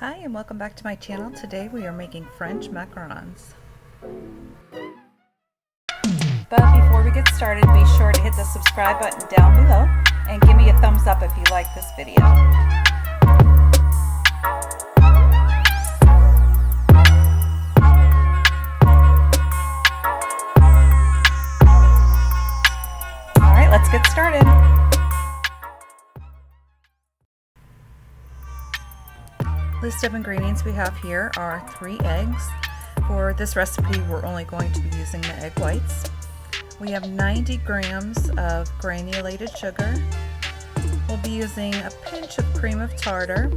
Hi and welcome back to my channel. Today we are making French macarons. But before we get started, be sure to hit the subscribe button down below and give me a thumbs up if you like this video. Alright, let's get started. List of ingredients we have here are 3 eggs. For this recipe we're only going to be using the egg whites. We have 90 grams of granulated sugar. We'll be using a pinch of cream of tartar,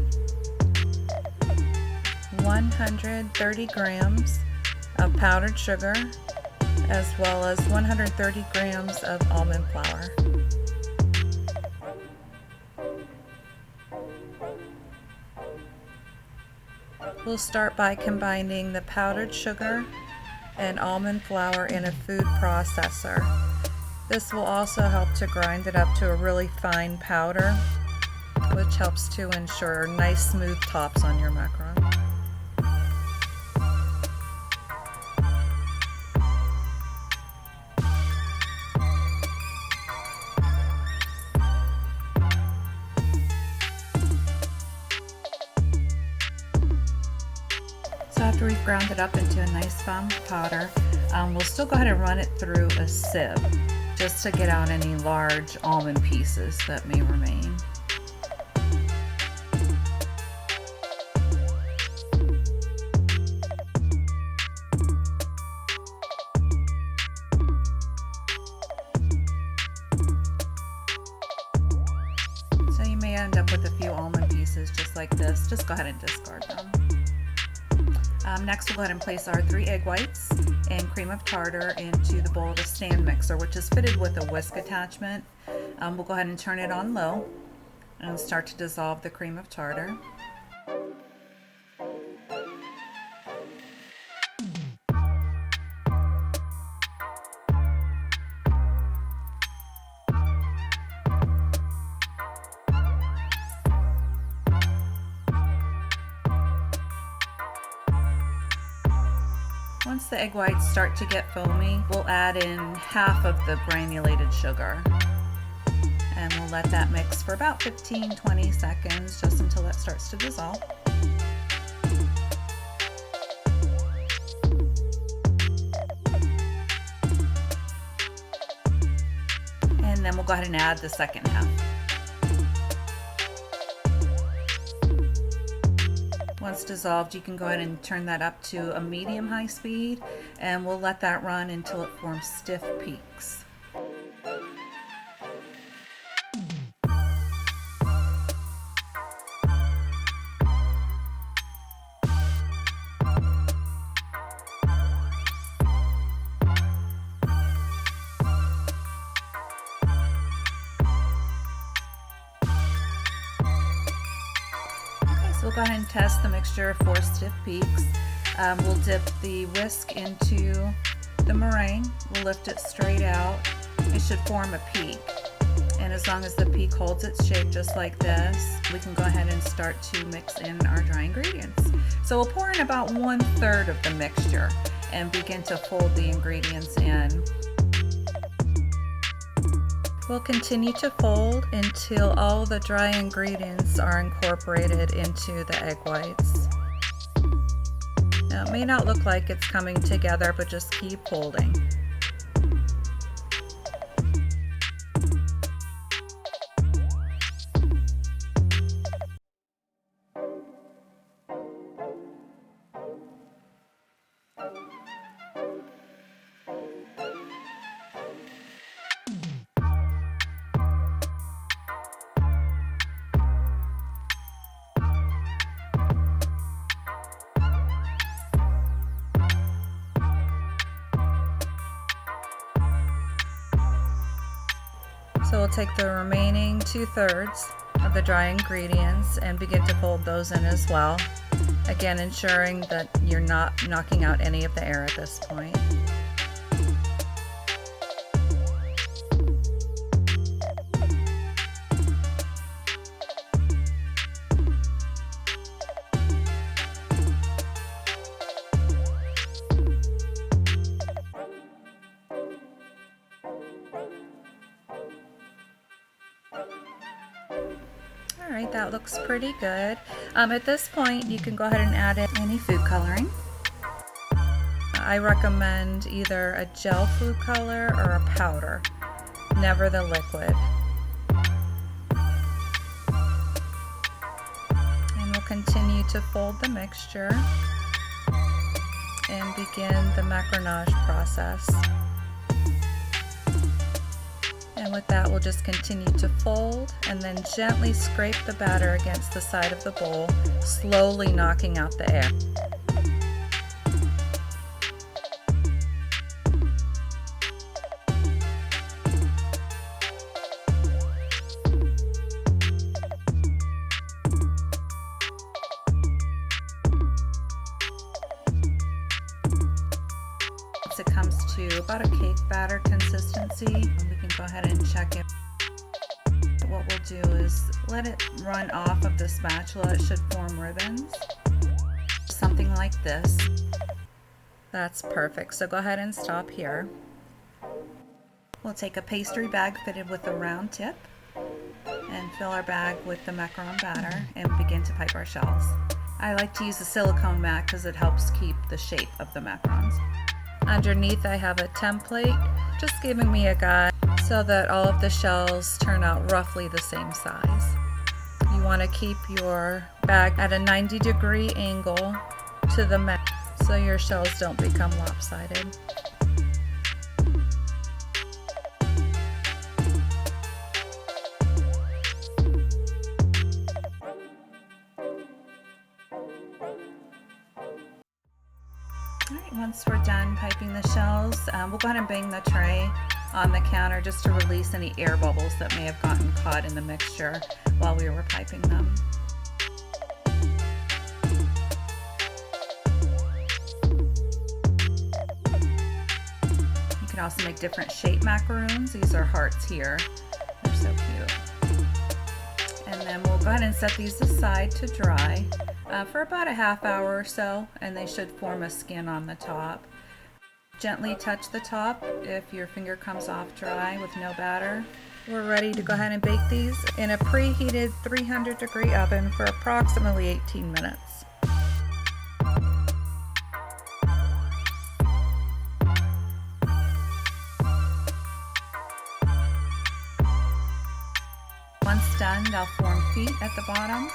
130 grams of powdered sugar, as well as 130 grams of almond flour. We'll start by combining the powdered sugar and almond flour in a food processor. This will also help to grind it up to a really fine powder, which helps to ensure nice smooth tops on your macaron. So after we've ground it up into a nice fine powder, we'll still go ahead and run it through a sieve just to get out any large almond pieces that may remain. So you may end up with a few almond pieces just like this. Just go ahead and discard them. Next we'll go ahead and place our 3 egg whites and cream of tartar into the bowl of a stand mixer, which is fitted with a whisk attachment. We'll go ahead and turn it on low and start to dissolve the cream of tartar. Once the egg whites start to get foamy, we'll add in half of the granulated sugar. And we'll let that mix for about 15-20 seconds, just until it starts to dissolve. And then we'll go ahead and add the second half. Once dissolved, you can go ahead and turn that up to a medium-high speed, and we'll let that run until it forms stiff peaks. We'll go ahead and test the mixture for stiff peaks. We'll dip the whisk into the meringue. We'll lift it straight out. It should form a peak. And as long as the peak holds its shape just like this, we can go ahead and start to mix in our dry ingredients. So we'll pour in about 1/3 of the mixture and begin to fold the ingredients in. We'll continue to fold until all the dry ingredients are incorporated into the egg whites. Now it may not look like it's coming together, but just keep folding. So we'll take the remaining 2/3 of the dry ingredients and begin to fold those in as well. Again, ensuring that you're not knocking out any of the air at this point. All right, that looks pretty good. At this point, you can go ahead and add in any food coloring. I recommend either a gel food color or a powder, never the liquid. And we'll continue to fold the mixture and begin the macaronage process. And with that, we'll just continue to fold and then gently scrape the batter against the side of the bowl, slowly knocking out the air. It comes to about a cake batter consistency. We can go ahead and check it. What we'll do is let it run off of the spatula. It should form ribbons, something like this. That's perfect. So go ahead and stop here. We'll take a pastry bag fitted with a round tip and fill our bag with the macaron batter and begin to pipe our shells. I like to use a silicone mat because it helps keep the shape of the macarons. Underneath I have a template just giving me a guide so that all of the shells turn out roughly the same size. You want to keep your bag at a 90-degree angle to the mat so your shells don't become lopsided. Alright, once we're done piping the shells, we'll go ahead and bang the tray on the counter just to release any air bubbles that may have gotten caught in the mixture while we were piping them. You can also make different shape macaroons. These are hearts here. They're so cute. And then we'll go ahead and set these aside to dry for about a half hour or so, and they should form a skin on the top. Gently touch the top if your finger comes off dry with no batter. We're ready to go ahead and bake these in a preheated 300-degree oven for approximately 18 minutes. Once done, they'll form feet at the bottom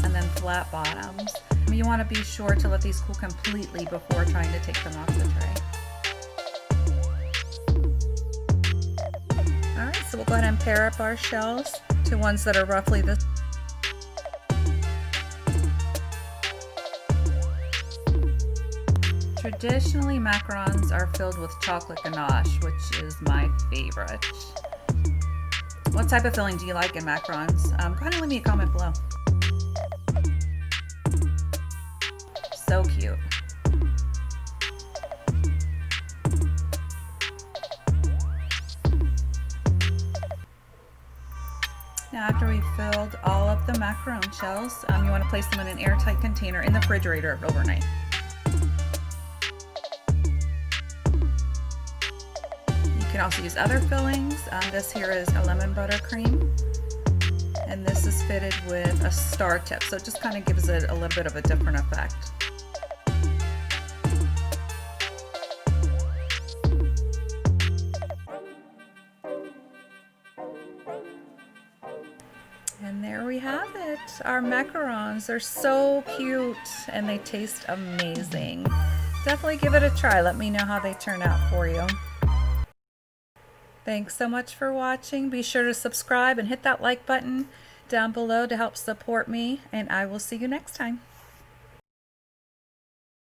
and then flat bottoms. You want to be sure to let these cool completely before trying to take them off the tray. Alright, so we'll go ahead and pair up our shells to ones that are roughly this. Traditionally, macarons are filled with chocolate ganache, which is my favorite. What type of filling do you like in macarons? Go ahead and leave me a comment below. So cute. Now after we've filled all of the macaron shells, you want to place them in an airtight container in the refrigerator overnight. You can also use other fillings. This here is a lemon buttercream, and this is fitted with a star tip, so it just kind of gives it a little bit of a different effect. And there we have it, our macarons. They're so cute and they taste amazing. Definitely give it a try. Let me know how they turn out for you. Thanks so much for watching. Be sure to subscribe and hit that like button down below to help support me, and I will see you next time.